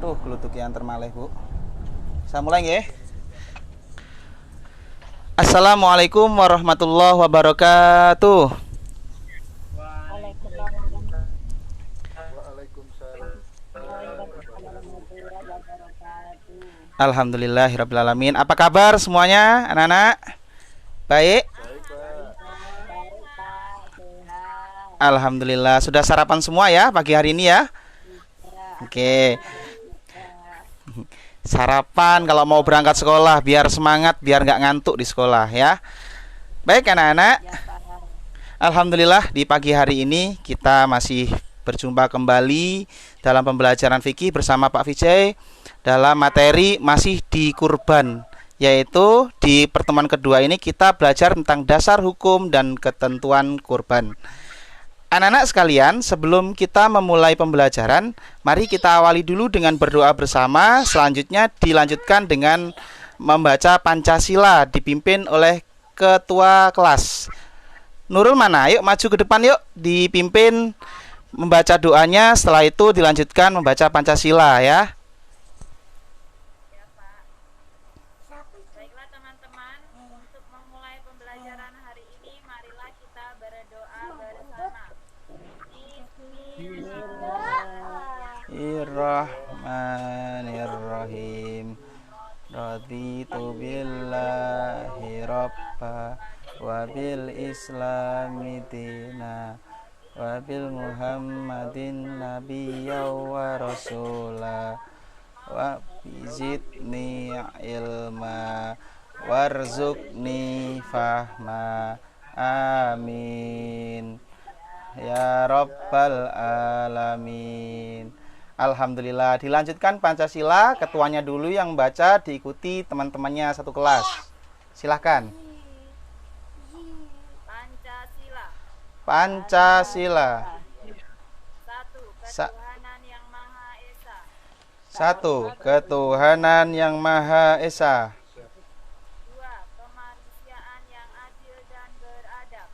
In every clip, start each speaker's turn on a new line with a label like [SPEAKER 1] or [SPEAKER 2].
[SPEAKER 1] Tuh, gelutuk yang termalih, Bu. Saya mulai nggih. Assalamualaikum warahmatullahi wabarakatuh.
[SPEAKER 2] Waalaikumsalam warahmatullahi wabarakatuh.
[SPEAKER 1] Alhamdulillahirabbil alamin. Apa kabar semuanya, anak-anak? Baik.
[SPEAKER 2] Baik Pak, sehat.
[SPEAKER 1] Alhamdulillah. Sudah sarapan semua ya pagi hari ini ya?
[SPEAKER 2] Ya,
[SPEAKER 1] Oke. Sarapan kalau mau berangkat sekolah biar semangat, biar nggak ngantuk di sekolah ya. Baik anak-anak.
[SPEAKER 2] ya Pak.
[SPEAKER 1] Alhamdulillah di pagi hari ini kita masih berjumpa kembali dalam pembelajaran fikih bersama Pak Vijay dalam materi masih di kurban, yaitu di pertemuan kedua ini kita belajar tentang dasar hukum dan ketentuan kurban. Anak-anak sekalian, sebelum kita memulai pembelajaran, mari kita awali dulu dengan berdoa bersama. Selanjutnya dilanjutkan dengan membaca Pancasila dipimpin oleh ketua kelas. Nurul mana? Yuk maju ke depan yuk, dipimpin membaca doanya. Setelah itu dilanjutkan membaca Pancasila ya.
[SPEAKER 3] Baiklah teman-teman, untuk memulai pembelajaran hari ini, marilah kita berdoa bersama.
[SPEAKER 1] Bismillahirrahmanirrahim. Raditu billahi rabba wa bil islami dina wa bil muhammadin nabiyya wa rasula wa bizidni ilma warzuqni fahma amin ya rabbal alamin. Alhamdulillah. Dilanjutkan Pancasila, ketuanya dulu yang baca, diikuti teman-temannya satu kelas. Silahkan.
[SPEAKER 3] Pancasila.
[SPEAKER 1] Pancasila.
[SPEAKER 3] Satu, ketuhanan yang Maha Esa.
[SPEAKER 1] Satu, ketuhanan yang Maha Esa.
[SPEAKER 3] Dua, kemanusiaan yang adil dan beradab.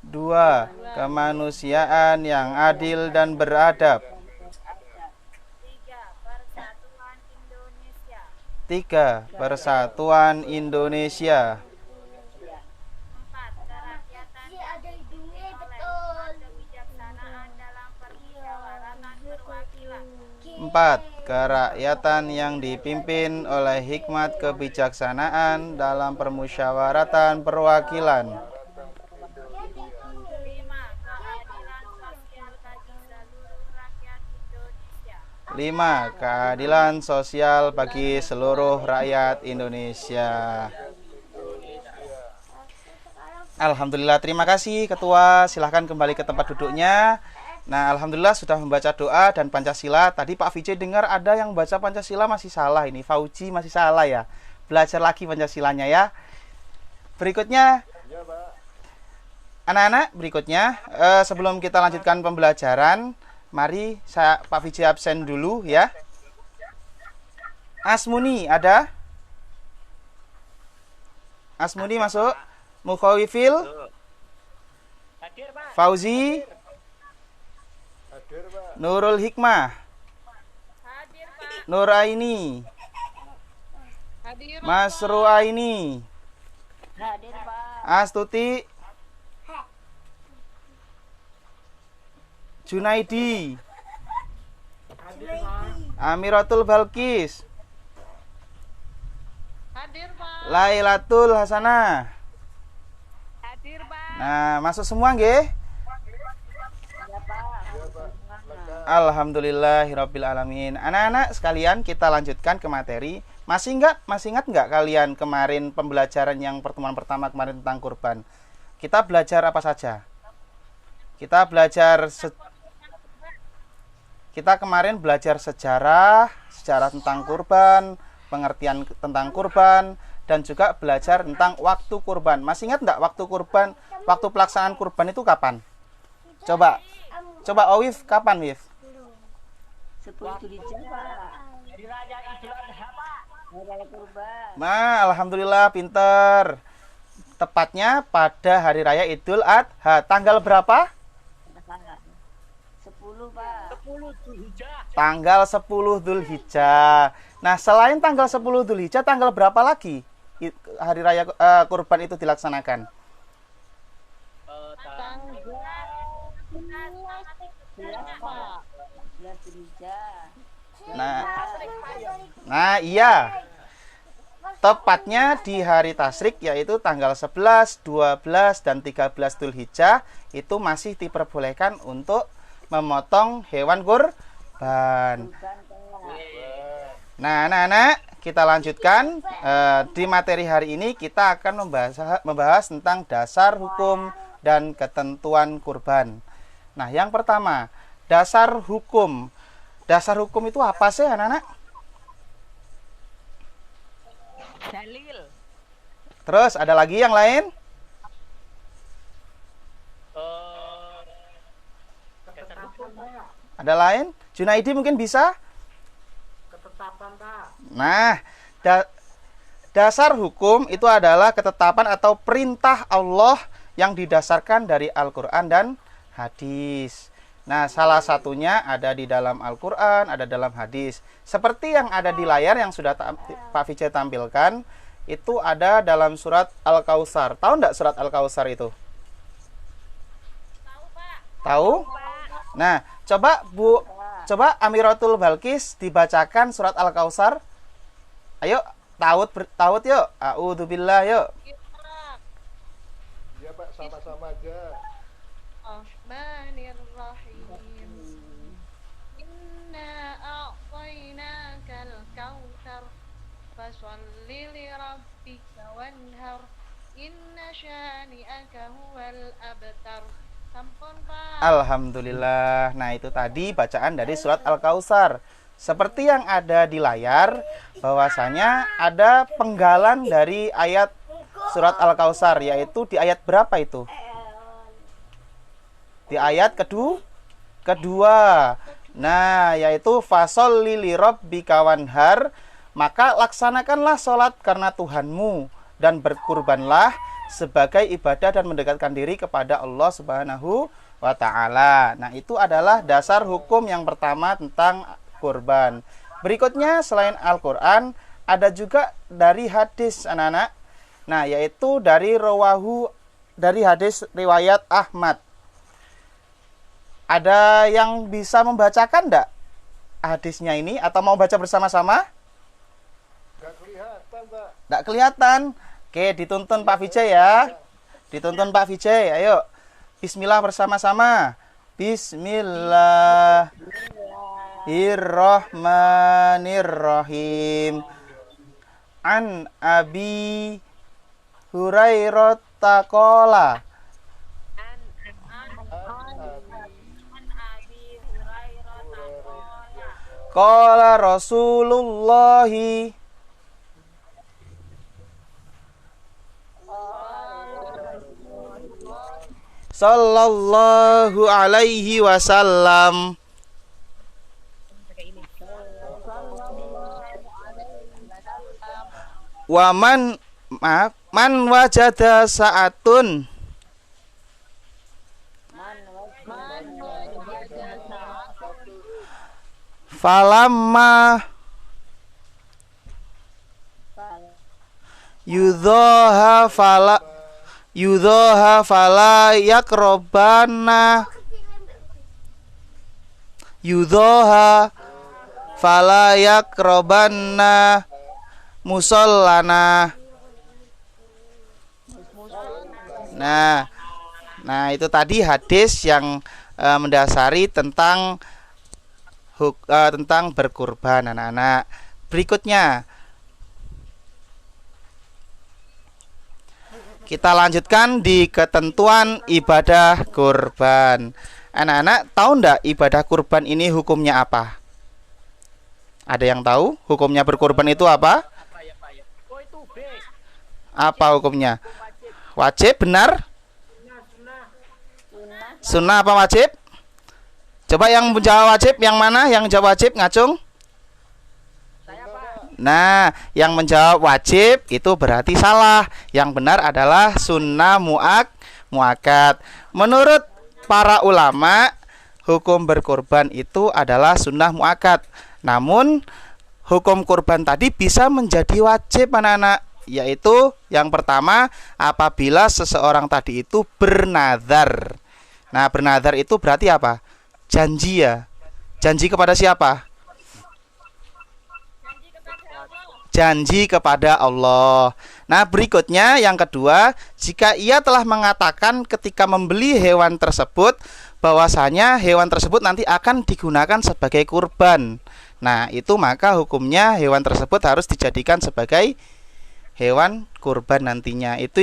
[SPEAKER 1] Dua, kemanusiaan yang adil dan beradab.
[SPEAKER 3] Tiga, persatuan Indonesia.
[SPEAKER 1] Tiga, persatuan Indonesia.
[SPEAKER 3] Empat, kerakyatan yang dipimpin oleh kebijaksanaan dalam permusyawaratan perwakilan.
[SPEAKER 1] Empat, kerakyatan yang dipimpin oleh hikmat kebijaksanaan dalam permusyawaratan perwakilan.
[SPEAKER 3] Lima, keadilan sosial bagi seluruh rakyat Indonesia.
[SPEAKER 1] 5. Keadilan sosial bagi seluruh rakyat Indonesia. Alhamdulillah, terima kasih Ketua. Silahkan kembali ke tempat duduknya. Nah, Alhamdulillah sudah membaca doa dan Pancasila. Tadi Pak Vijay dengar ada yang baca Pancasila masih salah ini. Fauji masih salah ya. Belajar lagi Pancasilanya ya. Berikutnya, anak-anak, berikutnya sebelum kita lanjutkan pembelajaran, mari Pak Vijay absen dulu ya. Asmuni ada? Asmuni masuk. Mukhawifil. Fauzi. Nurul Hikmah.
[SPEAKER 3] Hadir, Pak.
[SPEAKER 1] Nuraini. Masruaini.
[SPEAKER 2] Hadir Pak.
[SPEAKER 1] Astuti. Junaidi. Amiratul Balkis.
[SPEAKER 3] Hadir, Pak.
[SPEAKER 1] Lailatul Hasanah.
[SPEAKER 3] Hadir, Pak.
[SPEAKER 1] Nah, masuk semua nggih?
[SPEAKER 2] Ya Pak.
[SPEAKER 1] Alhamdulillahirabbil alamin. Anak-anak sekalian, kita lanjutkan ke materi. Masih ingat nggak kalian kemarin pembelajaran yang pertemuan pertama kemarin tentang kurban? Kita belajar apa saja? Kita kemarin belajar sejarah tentang kurban, pengertian tentang kurban, dan juga belajar tentang waktu kurban. Masih ingat nggak waktu kurban, waktu pelaksanaan kurban itu kapan? Coba Owif, kapan Wif?
[SPEAKER 2] 10 Dzulhijjah Pak. Hari Raya Idul Adha Pak. Hari Raya Kurban.
[SPEAKER 1] Alhamdulillah pinter. Tepatnya pada hari raya Idul Adha. Tanggal berapa?
[SPEAKER 2] 10 Pak. 10 Dzulhijjah.
[SPEAKER 1] Tanggal 10 Dzulhijjah. Nah, selain tanggal 10 Dzulhijjah, tanggal berapa lagi hari raya kurban itu dilaksanakan? Nah, iya. Tepatnya di hari tasyrik, yaitu tanggal 11, 12, dan 13 Dzulhijjah itu masih diperbolehkan untuk memotong hewan kurban. Nah, anak-anak, kita lanjutkan. Di materi hari ini kita akan membahas tentang dasar hukum dan ketentuan kurban. Nah, yang pertama, dasar hukum. Dasar hukum itu apa sih, anak-anak?
[SPEAKER 2] Dalil.
[SPEAKER 1] Terus ada lagi yang lain? Ada lain? Junaidi mungkin bisa?
[SPEAKER 2] Ketetapan, Pak.
[SPEAKER 1] Nah, dasar hukum itu adalah ketetapan atau perintah Allah yang didasarkan dari Al-Quran dan hadis. Nah, salah satunya ada di dalam Al-Quran, ada dalam hadis. Seperti yang ada di layar yang sudah Pak Vijay tampilkan, itu ada dalam surat Al-Kautsar. Tahu enggak surat Al-Kautsar itu?
[SPEAKER 3] Tahu, Pak.
[SPEAKER 1] Tahu? Nah, coba Amiratul Balkis dibacakan surat Al-Kautsar. Ayo, taut yuk. A'udzubillah yuk.
[SPEAKER 4] Iya Pak, sama-sama aja.
[SPEAKER 5] Rahmanirrahim. Inna a'tainakal kautsar fasholli li rabbika wanhar. Inna syani'aka huwal abtar. Sampun, Pak.
[SPEAKER 1] Alhamdulillah. Nah, itu tadi bacaan dari surat Al-Kautsar. Seperti yang ada di layar, bahwasanya ada penggalan dari ayat surat Al-Kautsar, yaitu di ayat berapa itu? Di ayat kedua. Nah, yaitu fasholli li rabbika wanhar, maka laksanakanlah sholat karena Tuhanmu dan berkurbanlah sebagai ibadah dan mendekatkan diri kepada Allah Subhanahu wa ta'ala. Nah, itu adalah dasar hukum yang pertama tentang kurban. Berikutnya, selain Al-Quran, ada juga dari hadis, anak-anak. Nah, yaitu dari hadis riwayat Ahmad. Ada yang bisa membacakan enggak hadisnya ini atau mau baca bersama-sama?
[SPEAKER 4] Nggak kelihatan Pak.
[SPEAKER 1] Enggak kelihatan. Oke, dituntun Pak Vijay ya. Dituntun Pak Vijay. Ayo. Bismillah bersama-sama. Bismillahirrahmanirrahim. An Abi Hurairah taqala.
[SPEAKER 3] An Abi Hurairah taqala.
[SPEAKER 1] Qala Rasulullahi sallallahu alaihi wasallam. Wa man wajada sa'atun falamma yudhaha fala yakrobana musallana. Nah, itu tadi hadis yang mendasari tentang berkurban, anak-anak. Berikutnya kita lanjutkan di ketentuan ibadah kurban. Anak-anak tahu enggak ibadah kurban ini hukumnya apa? Ada yang tahu hukumnya berkurban itu apa? Apa hukumnya? Wajib, benar? Sunnah apa wajib? Coba yang menjawab wajib yang mana? Yang jawab wajib ngacung? Nah, yang menjawab wajib itu berarti salah. Yang benar adalah sunnah muakkad. Menurut para ulama, hukum berkorban itu adalah sunnah muakkad. Namun hukum kurban tadi bisa menjadi wajib anak-anak, yaitu yang pertama apabila seseorang tadi itu bernazar. Nah, bernazar itu berarti apa? Janji ya. Janji kepada siapa? Janji kepada Allah. Nah, berikutnya yang kedua, jika ia telah mengatakan ketika membeli hewan tersebut bahwasanya hewan tersebut nanti akan digunakan sebagai kurban. Nah, itu maka hukumnya hewan tersebut harus dijadikan sebagai hewan kurban nantinya. Itu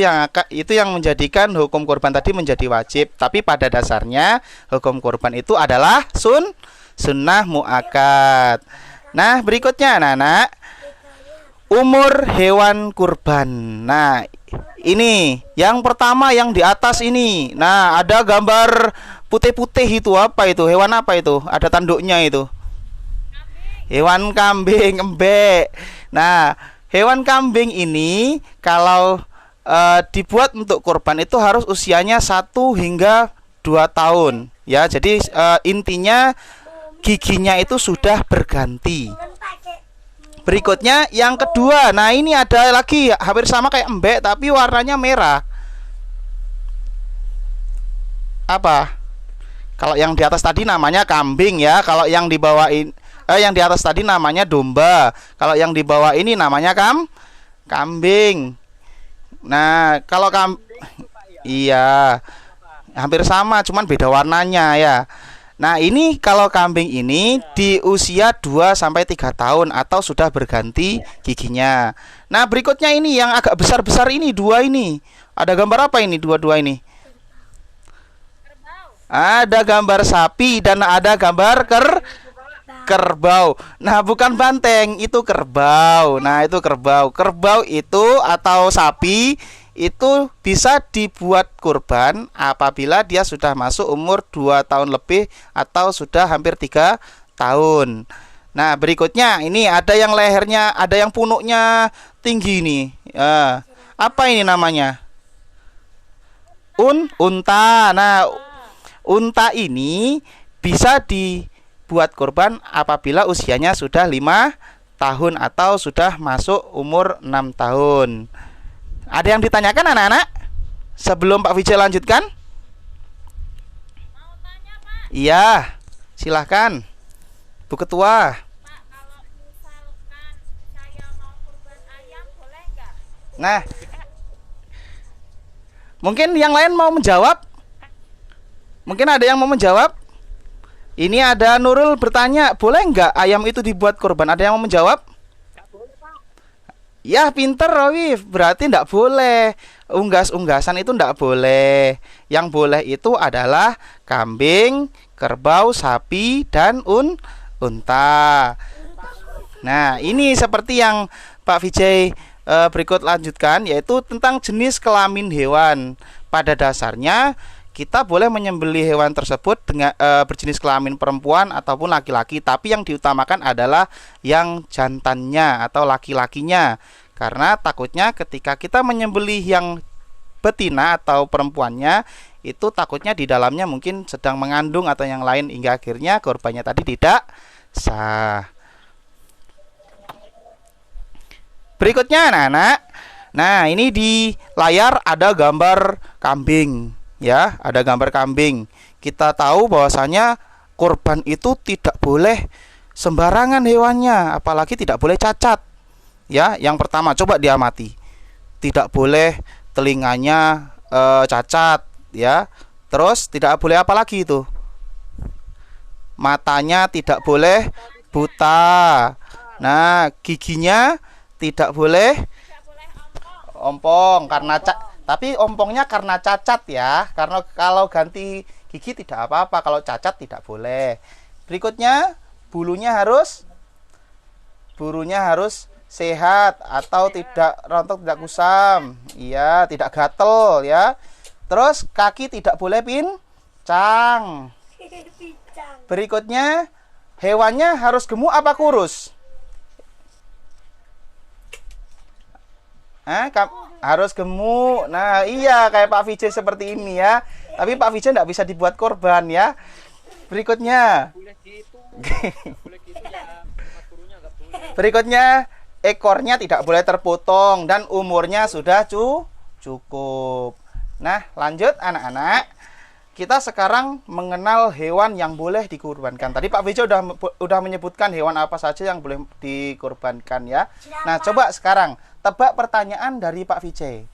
[SPEAKER 1] yang menjadikan hukum kurban tadi menjadi wajib. Tapi pada dasarnya hukum kurban itu adalah sunnah muakkad. Nah, berikutnya anak-anak, umur hewan kurban. Nah, ini yang pertama yang di atas ini. Nah, ada gambar putih-putih itu apa itu? Hewan apa itu? Ada tanduknya itu. Hewan kambing, embek. Nah, hewan kambing ini kalau dibuat untuk kurban itu harus usianya 1 hingga 2 tahun. Ya, jadi intinya giginya itu sudah berganti. Berikutnya yang kedua. Nah, ini ada lagi hampir sama kayak embek tapi warnanya merah. Apa? Kalau yang di atas tadi namanya kambing ya. Kalau yang di bawah yang di atas tadi namanya domba. Kalau yang di bawah ini namanya kambing. Nah, kalau iya. Hampir sama, cuman beda warnanya ya. Nah, ini kalau kambing ini di usia 2 sampai 3 tahun atau sudah berganti giginya. Nah, berikutnya ini yang agak besar-besar ini, 2 ini. Ada gambar apa ini, dua-dua ini? Ada gambar sapi dan ada gambar kerbau. Nah, bukan banteng, itu kerbau. Nah, itu kerbau. Kerbau itu atau sapi itu bisa dibuat kurban apabila dia sudah masuk umur 2 tahun lebih atau sudah hampir 3 tahun. Nah, berikutnya ini ada yang lehernya, ada yang punuknya tinggi nih. Apa ini namanya? Unta. Nah, unta ini bisa dibuat kurban apabila usianya sudah 5 tahun atau sudah masuk umur 6 tahun. Ada yang ditanyakan anak-anak? Sebelum Pak Vijay lanjutkan?
[SPEAKER 3] Mau tanya, Pak?
[SPEAKER 1] Iya, silahkan Bu Ketua.
[SPEAKER 3] Pak, kalau misalkan saya mau kurban ayam, boleh nggak?
[SPEAKER 1] Nah, mungkin yang lain mau menjawab? Mungkin ada yang mau menjawab? Ini ada Nurul bertanya, boleh nggak ayam itu dibuat kurban? Ada yang mau menjawab? Ya, pinter Rawif. Berarti tidak boleh. Unggas-unggasan itu tidak boleh. Yang boleh itu adalah kambing, kerbau, sapi, dan unta. Nah, ini seperti yang Pak Vijay berikut lanjutkan, yaitu tentang jenis kelamin hewan. Pada dasarnya kita boleh menyembelih hewan tersebut dengan berjenis kelamin perempuan ataupun laki-laki, tapi yang diutamakan adalah yang jantannya atau laki-lakinya. Karena takutnya ketika kita menyembelih yang betina atau perempuannya, itu takutnya di dalamnya mungkin sedang mengandung atau yang lain hingga akhirnya korbannya tadi tidak sah. Berikutnya anak-anak. Nah, ini di layar ada gambar kambing. Ya, ada gambar kambing. Kita tahu bahwasanya kurban itu tidak boleh sembarangan hewannya, apalagi tidak boleh cacat. Ya, yang pertama coba diamati. Tidak boleh telinganya cacat, ya. Terus tidak boleh apa lagi itu? Matanya tidak boleh buta. Nah, giginya tidak boleh ompong karena tapi ompongnya karena cacat ya. Karena kalau ganti gigi tidak apa-apa, kalau cacat tidak boleh. Berikutnya, burunya harus sehat atau tidak rontok, tidak kusam. Iya, tidak gatel ya. Terus kaki tidak boleh pincang. Berikutnya, hewannya harus gemuk apa kurus? Harus gemuk. Nah, iya kayak Pak Vijay seperti ini ya. Tapi Pak Vijay tidak bisa dibuat korban ya. Berikutnya.
[SPEAKER 6] Boleh gitu. Boleh gitu ya. Mas gurunya nggak boleh.
[SPEAKER 1] Berikutnya, ekornya tidak boleh terpotong dan umurnya sudah cukup. Nah, lanjut anak-anak. Kita sekarang mengenal hewan yang boleh dikurbankan. Tadi Pak Bejo udah menyebutkan hewan apa saja yang boleh dikurbankan ya. Nah, coba sekarang tebak pertanyaan dari Pak Vijay.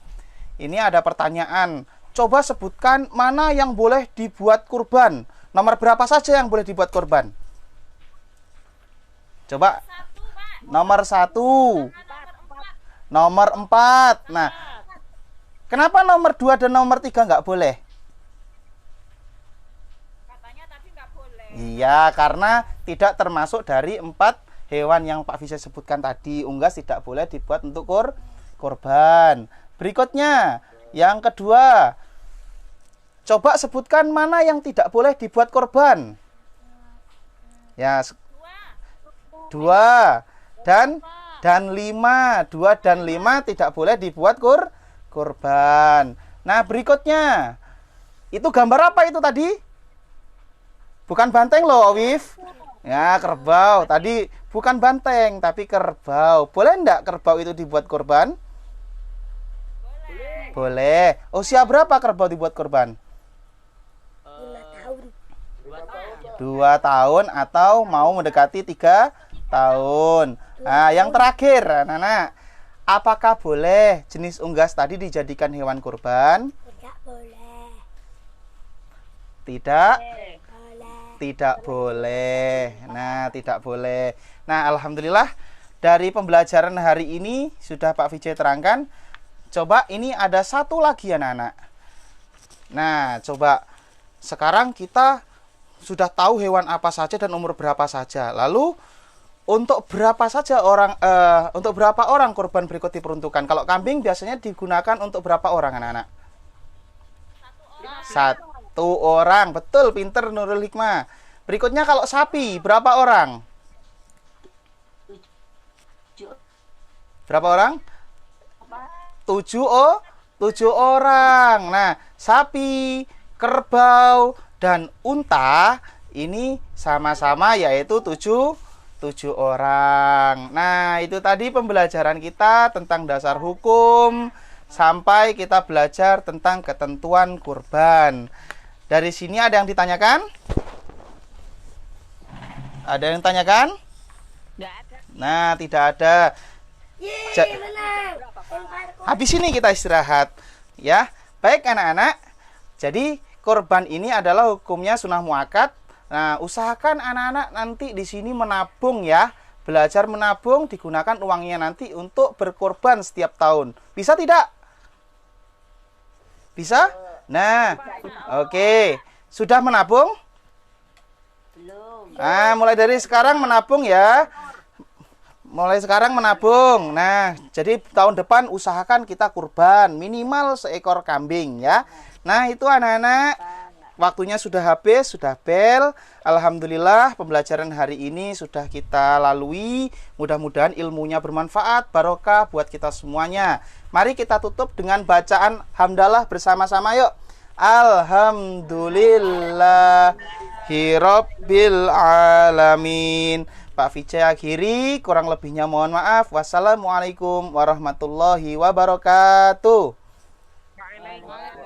[SPEAKER 1] Ini ada pertanyaan. Coba sebutkan mana yang boleh dibuat kurban. Nomor berapa saja yang boleh dibuat kurban? Coba. Nomor 1. Nomor 4. Nah, kenapa nomor 2 dan nomor 3 nggak boleh?
[SPEAKER 3] Katanya tadi nggak boleh.
[SPEAKER 1] Iya, karena tidak termasuk dari 4 hewan yang Pak Vijay sebutkan tadi. Unggas tidak boleh dibuat untuk kurban. Berikutnya, yang kedua. Coba sebutkan mana yang tidak boleh dibuat kurban. Ya, 2 dan 5. 2 dan 5 tidak boleh dibuat kurban. Nah, berikutnya. Itu gambar apa itu tadi? Bukan banteng loh, Wif. Ya, kerbau. Tadi bukan banteng, tapi kerbau. Boleh enggak kerbau itu dibuat kurban? Boleh. Usia berapa kerbau dibuat kurban? 2 tahun atau mau mendekati 3 tahun. Nah, yang terakhir, anak-anak. Apakah boleh jenis unggas tadi dijadikan hewan kurban?
[SPEAKER 7] Tidak boleh.
[SPEAKER 1] Tidak.
[SPEAKER 7] Boleh.
[SPEAKER 1] Tidak boleh. Nah, tidak boleh. Nah, alhamdulillah dari pembelajaran hari ini sudah Pak Vijay terangkan. Coba ini ada satu lagi anak-anak. Nah, coba sekarang kita sudah tahu hewan apa saja dan umur berapa saja. Lalu untuk berapa orang korban berikut diperuntukkan? Kalau kambing biasanya digunakan untuk berapa orang anak-anak? 1 orang. Betul, pinter Nurul Hikmah. Berikutnya kalau sapi berapa orang? Berapa orang? 7 orang. Nah, sapi, kerbau dan unta ini sama-sama yaitu 7 orang. Nah, itu tadi pembelajaran kita tentang dasar hukum sampai kita belajar tentang ketentuan kurban. Dari sini ada yang ditanyakan? Ada yang ditanyakan?
[SPEAKER 2] Nggak ada.
[SPEAKER 1] Nah, tidak ada. Habis ini kita istirahat. Ya, baik anak-anak. Jadi kurban ini adalah hukumnya sunnah muakkad. Nah, usahakan anak-anak nanti di sini menabung ya. Belajar menabung, digunakan uangnya nanti untuk berkorban setiap tahun. Bisa tidak? Bisa? Nah, oke. Sudah menabung?
[SPEAKER 2] Belum.
[SPEAKER 1] Nah, mulai dari sekarang menabung ya. Mulai sekarang menabung. Nah, jadi tahun depan usahakan kita kurban minimal seekor kambing ya. Nah, itu anak-anak. Waktunya sudah habis, sudah bel. Alhamdulillah pembelajaran hari ini sudah kita lalui. Mudah-mudahan ilmunya bermanfaat, barokah buat kita semuanya. Mari kita tutup dengan bacaan hamdalah bersama-sama yuk. Alhamdulillahirabbil alamin. Pak Vijay akhiri, kurang lebihnya mohon maaf. Wassalamualaikum warahmatullahi wabarakatuh.
[SPEAKER 6] Waalaikumsalam.